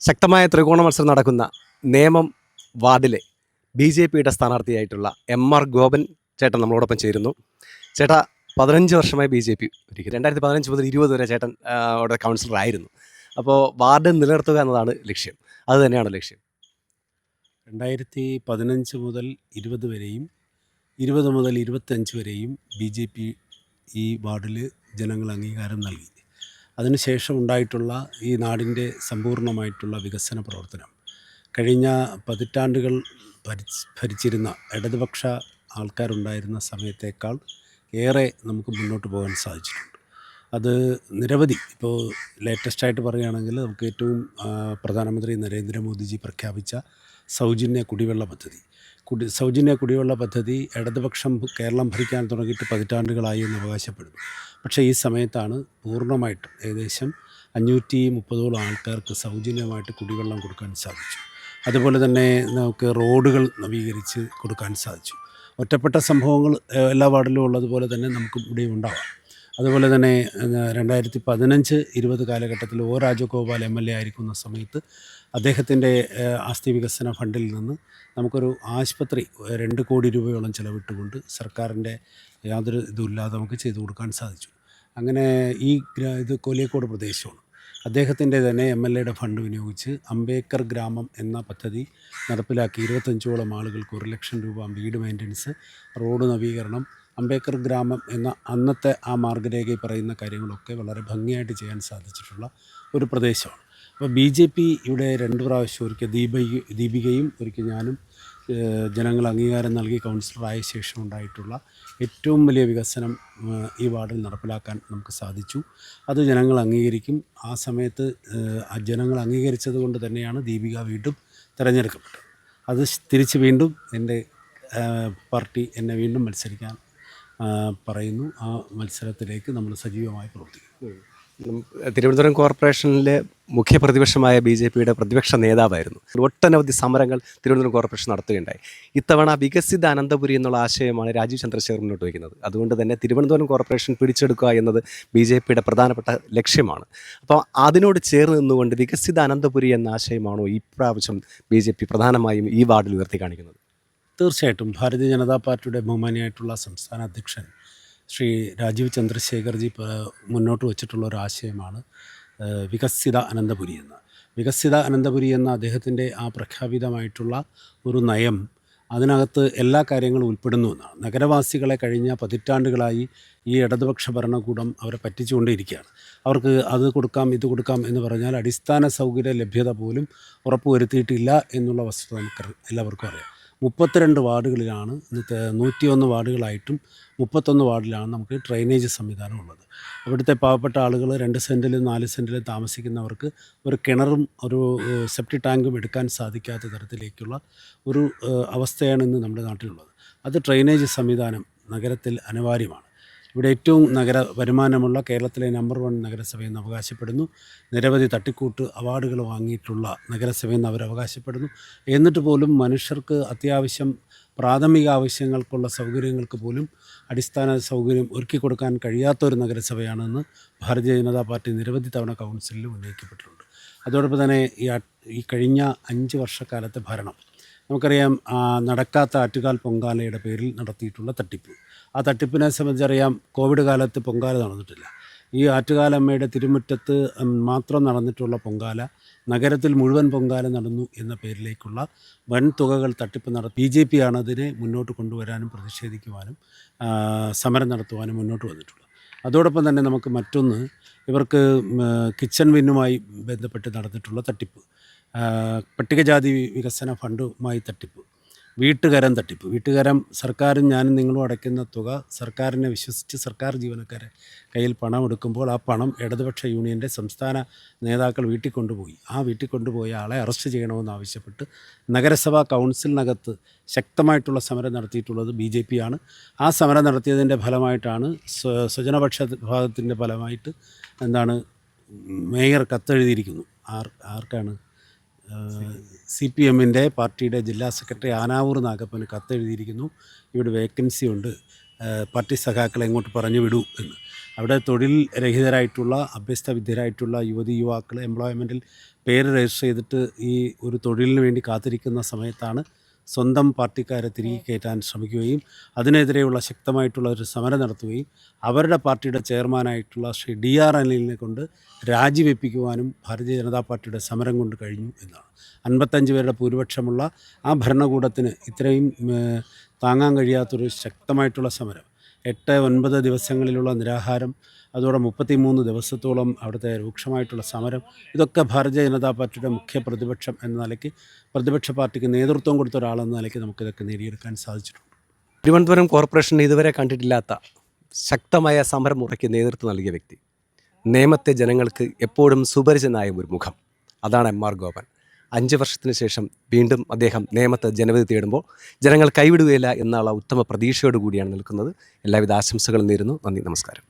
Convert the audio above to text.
ശക്തമായ ത്രികോണ മത്സരം നടക്കുന്ന നേമം വാർഡിലെ ബി.ജെ.പിയുടെ സ്ഥാനാർത്ഥിയായിട്ടുള്ള എം.ആർ. ഗോപൻ ചേട്ടൻ നമ്മളോടൊപ്പം ചേരുന്നു. ചേട്ടാ, 15 വർഷമായി ബി.ജെ.പി ഒരിക്കൽ 2015 മുതൽ 20 വരെ ചേട്ടൻ അവിടെ കൗൺസിലറായിരുന്നു. അപ്പോൾ വാർഡ് നിലനിർത്തുക എന്നതാണ് ലക്ഷ്യം. അത് തന്നെയാണ് ലക്ഷ്യം. 2015 മുതൽ 20 വരെയും 20 മുതൽ 25 വരെയും ബി.ജെ.പി ഈ വാർഡിൽ ജനങ്ങൾ അംഗീകാരം നൽകി. അതിനുശേഷം ഉണ്ടായിട്ടുള്ള ഈ നാടിൻ്റെ സമ്പൂർണ്ണമായിട്ടുള്ള വികസന പ്രവർത്തനം കഴിഞ്ഞ പതിറ്റാണ്ടുകൾ ഭരിച്ചിരുന്ന ഇടതുപക്ഷ ആൾക്കാരുണ്ടായിരുന്ന സമയത്തേക്കാൾ ഏറെ നമുക്ക് മുന്നോട്ട് പോകാൻ സാധിച്ചിട്ടുണ്ട്. അത് നിരവധി, ഇപ്പോൾ ലേറ്റസ്റ്റായിട്ട് പറയുകയാണെങ്കിൽ നമുക്ക് ഏറ്റവും പ്രധാനമന്ത്രി നരേന്ദ്രമോദിജി പ്രഖ്യാപിച്ച സൗജന്യ കുടിവെള്ള പദ്ധതി. സൗജന്യ കുടിവെള്ള പദ്ധതി ഇടതുപക്ഷം കേരളം ഭരിക്കാൻ തുടങ്ങിയിട്ട് പതിറ്റാണ്ടുകളായി എന്ന് അവകാശപ്പെടുന്നു. പക്ഷേ ഈ സമയത്താണ് പൂർണ്ണമായിട്ടും ഏകദേശം 530 ആൾക്കാർക്ക് സൗജന്യമായിട്ട് കുടിവെള്ളം കൊടുക്കാൻ സാധിച്ചു. അതുപോലെ തന്നെ നമുക്ക് റോഡുകൾ നവീകരിച്ച് കൊടുക്കാൻ സാധിച്ചു. ഒറ്റപ്പെട്ട സംഭവങ്ങൾ എല്ലാ വാർഡിലും ഉള്ളതുപോലെ തന്നെ നമുക്കും ഇവിടെയും ഉണ്ടാവാം. അതുപോലെ തന്നെ 2015-20 കാലഘട്ടത്തിൽ ഒ രാജഗോപാൽ MLA ആയിരിക്കുന്ന സമയത്ത് അദ്ദേഹത്തിൻ്റെ ആസ്തി വികസന ഫണ്ടിൽ നിന്ന് നമുക്കൊരു ആശുപത്രി 2 കോടി രൂപയോളം ചിലവിട്ടുകൊണ്ട് സർക്കാരിൻ്റെ യാതൊരു ഇതുമില്ലാതെ നമുക്ക് ചെയ്തു കൊടുക്കാൻ സാധിച്ചു. അങ്ങനെ ഇത് കോലിയക്കോട് പ്രദേശമാണ്. അദ്ദേഹത്തിൻ്റെ തന്നെ MLA ഫണ്ട് വിനിയോഗിച്ച് അംബേദ്കർ ഗ്രാമം എന്ന പദ്ധതി നടപ്പിലാക്കി 25ഓളം ആളുകൾക്ക് 1 ലക്ഷം രൂപ വീട് മെയിൻ്റനൻസ്, റോഡ് നവീകരണം, അംബേദ്കർ ഗ്രാമം എന്ന അന്നത്തെ ആ മാർഗ്ഗരേഖയിൽ പറയുന്ന കാര്യങ്ങളൊക്കെ വളരെ ഭംഗിയായിട്ട് ചെയ്യാൻ സാധിച്ചിട്ടുള്ള ഒരു പ്രദേശമാണ്. അപ്പോൾ BJP ഇവിടെ 2 പ്രാവശ്യം, ഒരിക്കൽ ദീപികയും ഒരിക്കൽ ഞാനും ജനങ്ങൾ അംഗീകാരം നൽകി കൗൺസിലറായ ശേഷം ഉണ്ടായിട്ടുള്ള ഏറ്റവും വലിയ വികസനം ഈ വാർഡിൽ നടപ്പിലാക്കാൻ നമുക്ക് സാധിച്ചു. അത് ജനങ്ങൾ അംഗീകരിക്കും. ആ സമയത്ത് ജനങ്ങൾ അംഗീകരിച്ചത് കൊണ്ട് തന്നെയാണ് ദീപിക വീണ്ടും തിരഞ്ഞെടുക്കപ്പെട്ടത്. അത് തിരിച്ച് വീണ്ടും എൻ്റെ പാർട്ടി എന്നെ വീണ്ടും മത്സരിക്കാൻ പറയുന്നു. ആ മത്സരത്തിലേക്ക് നമ്മൾ സജീവമായി പ്രവർത്തിക്കും. തിരുവനന്തപുരം കോർപ്പറേഷനിലെ മുഖ്യ പ്രതിപക്ഷമായ ബി.ജെ.പിയുടെ പ്രതിപക്ഷ നേതാവായിരുന്നു. ഒട്ടനവധി സമരങ്ങൾ തിരുവനന്തപുരം കോർപ്പറേഷൻ നടത്തുകയുണ്ടായി. ഇത്തവണ വികസിത അനന്തപുരി എന്നുള്ള ആശയമാണ് രാജീവ് ചന്ദ്രശേഖർ മുന്നോട്ട് വയ്ക്കുന്നത്. അതുകൊണ്ട് തന്നെ തിരുവനന്തപുരം കോർപ്പറേഷൻ പിടിച്ചെടുക്കുക എന്നത് ബി.ജെ.പിയുടെ പ്രധാനപ്പെട്ട ലക്ഷ്യമാണ്. അപ്പോൾ അതിനോട് ചേർന്ന് നിന്നുകൊണ്ട് വികസിത അനന്തപുരി എന്ന ആശയമാണോ ഇപ്രാവശ്യം ബി.ജെ.പി പ്രധാനമായും ഈ വാർഡിൽ ഉയർത്തി കാണിക്കുന്നത്? തീർച്ചയായിട്ടും ഭാരതീയ ജനതാ പാർട്ടിയുടെ ബഹുമാനിയായിട്ടുള്ള സംസ്ഥാന അധ്യക്ഷൻ ശ്രീ രാജീവ് ചന്ദ്രശേഖർജി മുന്നോട്ട് വച്ചിട്ടുള്ള ഒരു ആശയമാണ് വികസിത അനന്തപുരി എന്ന. വികസിത അനന്തപുരി എന്ന അദ്ദേഹത്തിൻ്റെ ആ പ്രഖ്യാപിതമായിട്ടുള്ള ഒരു നയം, അതിനകത്ത് എല്ലാ കാര്യങ്ങളും ഉൾപ്പെടുന്നു എന്നാണ്. നഗരവാസികളെ കഴിഞ്ഞ പതിറ്റാണ്ടുകളായി ഈ ഇടതുപക്ഷ ഭരണകൂടം അവരെ പറ്റിച്ചുകൊണ്ടേയിരിക്കുകയാണ്. അവർക്ക് അത് കൊടുക്കാം ഇത് കൊടുക്കാം എന്ന് പറഞ്ഞാൽ അടിസ്ഥാന സൗകര്യ ലഭ്യത പോലും ഉറപ്പുവരുത്തിയിട്ടില്ല എന്നുള്ള വസ്തുത നമുക്ക് എല്ലാവർക്കും അറിയാം. 32 വാർഡുകളിലാണ്, 101 വാർഡുകളായിട്ടും 31 വാർഡിലാണ് നമുക്ക് ഡ്രെയിനേജ് സംവിധാനം ഉള്ളത്. അവിടുത്തെ പാവപ്പെട്ട ആളുകൾ 2 സെൻറ്റിലും 4 സെൻറ്റിലും താമസിക്കുന്നവർക്ക് ഒരു കിണറും ഒരു സെപ്റ്റി ടാങ്കും എടുക്കാൻ സാധിക്കാത്ത തരത്തിലേക്കുള്ള ഒരു അവസ്ഥയാണ് ഇന്ന് നമ്മുടെ നാട്ടിലുള്ളത്. അത് ഡ്രെയിനേജ് സംവിധാനം നഗരത്തിൽ അനിവാര്യമാണ്. ഇവിടെ ഏറ്റവും വരുമാനമുള്ള കേരളത്തിലെ നമ്പർ 1 നഗരസഭയെന്ന് അവകാശപ്പെടുന്നു. നിരവധി തട്ടിക്കൂട്ട് അവാർഡുകൾ വാങ്ങിയിട്ടുള്ള നഗരസഭയെന്ന് അവർ അവകാശപ്പെടുന്നു. എന്നിട്ട് പോലും മനുഷ്യർക്ക് അത്യാവശ്യം പ്രാഥമിക ആവശ്യങ്ങൾക്കുള്ള സൗകര്യങ്ങൾക്ക് പോലും അടിസ്ഥാന സൗകര്യം ഒരുക്കി കൊടുക്കാൻ കഴിയാത്തൊരു നഗരസഭയാണെന്ന് ഭാരതീയ ജനതാ പാർട്ടി നിരവധി തവണ കൗൺസിലിൽ ഉന്നയിക്കപ്പെട്ടിട്ടുണ്ട്. അതോടൊപ്പം തന്നെ ഈ കഴിഞ്ഞ 5 വർഷക്കാലത്തെ ഭരണം നമുക്കറിയാം. നടക്കാത്ത ആറ്റുകാൽ പൊങ്കാലയുടെ പേരിൽ നടത്തിയിട്ടുള്ള തട്ടിപ്പ്, ആ തട്ടിപ്പിനെ സംബന്ധിച്ചറിയാം. കോവിഡ് കാലത്ത് പൊങ്കാല നടന്നിട്ടില്ല. ഈ ആറ്റുകാലമ്മയുടെ തിരുമുറ്റത്ത് മാത്രം നടന്നിട്ടുള്ള പൊങ്കാല നഗരത്തിൽ മുഴുവൻ പൊങ്കാല നടന്നു എന്ന പേരിലേക്കുള്ള വൻ തുകകൾ തട്ടിപ്പ് BJP ആണ് അതിനെ മുന്നോട്ട് കൊണ്ടുവരാനും പ്രതിഷേധിക്കുവാനും സമരം നടത്തുവാനും മുന്നോട്ട് വന്നിട്ടുള്ളത്. അതോടൊപ്പം തന്നെ നമുക്ക് മറ്റൊന്ന്, ഇവർക്ക് കിച്ചൺ വിന്നുമായി ബന്ധപ്പെട്ട് നടന്നിട്ടുള്ള തട്ടിപ്പ്, പട്ടികജാതി വികസന ഫണ്ടുമായി തട്ടിപ്പ്, വീട്ടുകരം തട്ടിപ്പ്. വീട്ടുകരം സർക്കാരും ഞാനും നിങ്ങളും അടയ്ക്കുന്ന തുക സർക്കാരിനെ വിശ്വസിച്ച് സർക്കാർ ജീവനക്കാരെ കയ്യിൽ പണം എടുക്കുമ്പോൾ ആ പണം ഇടതുപക്ഷ യൂണിയൻ്റെ സംസ്ഥാന നേതാക്കൾ വീട്ടിൽ കൊണ്ടുപോയി. ആ വീട്ടിൽ കൊണ്ടുപോയ ആളെ അറസ്റ്റ് ചെയ്യണമെന്നാവശ്യപ്പെട്ട് നഗരസഭാ കൗൺസിലിനകത്ത് ശക്തമായിട്ടുള്ള സമരം നടത്തിയിട്ടുള്ളത് BJP ആണ്. ആ സമരം നടത്തിയതിൻ്റെ ഫലമായിട്ടാണ് സ്വജനപക്ഷ വിഭാഗത്തിൻ്റെ ഫലമായിട്ട് മേയർ കത്തെഴുതിയിരിക്കുന്നു. ആർക്കാണ്? CPMൻ്റെ പാർട്ടിയുടെ ജില്ലാ സെക്രട്ടറി ആനാവൂർ നാഗപ്പന് കത്തെഴുതിയിരിക്കുന്നു. ഇവിടെ വേക്കൻസി ഉണ്ട്, പാർട്ടി സഖാക്കളെ എങ്ങോട്ട് പറഞ്ഞു വിടൂ എന്ന്. അവിടെ തൊഴിൽ രഹിതരായിട്ടുള്ള അഭ്യസ്ത വിദ്യരായിട്ടുള്ള യുവതി യുവാക്കൾ എംപ്ലോയ്മെൻറ്റിൽ പേര് രജിസ്റ്റർ ചെയ്തിട്ട് ഈ ഒരു തൊഴിലിന് വേണ്ടി കാത്തിരിക്കുന്ന സമയത്താണ് സ്വന്തം പാർട്ടിക്കാരെ തിരികെ കയറ്റാൻ ശ്രമിക്കുകയും അതിനെതിരെയുള്ള ശക്തമായിട്ടുള്ള ഒരു സമരം നടത്തുകയും അവരുടെ പാർട്ടിയുടെ ചെയർമാനായിട്ടുള്ള ശ്രീ DR അനിലിനെ കൊണ്ട് രാജിവെപ്പിക്കുവാനും ഭാരതീയ ജനതാ പാർട്ടിയുടെ സമരം കൊണ്ട് കഴിഞ്ഞു എന്നാണ്. 55 പേരുടെ ഭൂരിപക്ഷമുള്ള ആ ഭരണകൂടത്തിന് ഇത്രയും താങ്ങാൻ കഴിയാത്തൊരു ശക്തമായിട്ടുള്ള സമരം, 8-9 ദിവസങ്ങളിലുള്ള നിരാഹാരം, അതോടെ 33 ദിവസത്തോളം അവിടുത്തെ രൂക്ഷമായിട്ടുള്ള സമരം, ഇതൊക്കെ ഭാരതീയ ജനതാ പാർട്ടിയുടെ മുഖ്യ പ്രതിപക്ഷം എന്ന നിലയ്ക്ക്, പ്രതിപക്ഷ പാർട്ടിക്ക് നേതൃത്വം കൊടുത്ത ഒരാളെന്ന നിലയ്ക്ക് നമുക്കിതൊക്കെ നേടിയെടുക്കാൻ സാധിച്ചിട്ടുണ്ട്. തിരുവനന്തപുരം കോർപ്പറേഷൻ ഇതുവരെ കണ്ടിട്ടില്ലാത്ത ശക്തമായ സമരമുറയ്ക്ക് നേതൃത്വം നൽകിയ വ്യക്തി, നേമത്തെ ജനങ്ങൾക്ക് എപ്പോഴും സുപരിചിതനായ ഒരു മുഖം, അതാണ് MR ഗോപൻ. 5 വർഷത്തിന് ശേഷം വീണ്ടും അദ്ദേഹം നേമത്ത് ജനവിധി തേടുമ്പോൾ ജനങ്ങൾ കൈവിടുകയില്ല എന്നുള്ള ഉത്തമ പ്രതീക്ഷയോടുകൂടിയാണ് നിൽക്കുന്നത്. എല്ലാവിധ ആശംസകളും നേരുന്നു. നന്ദി, നമസ്കാരം.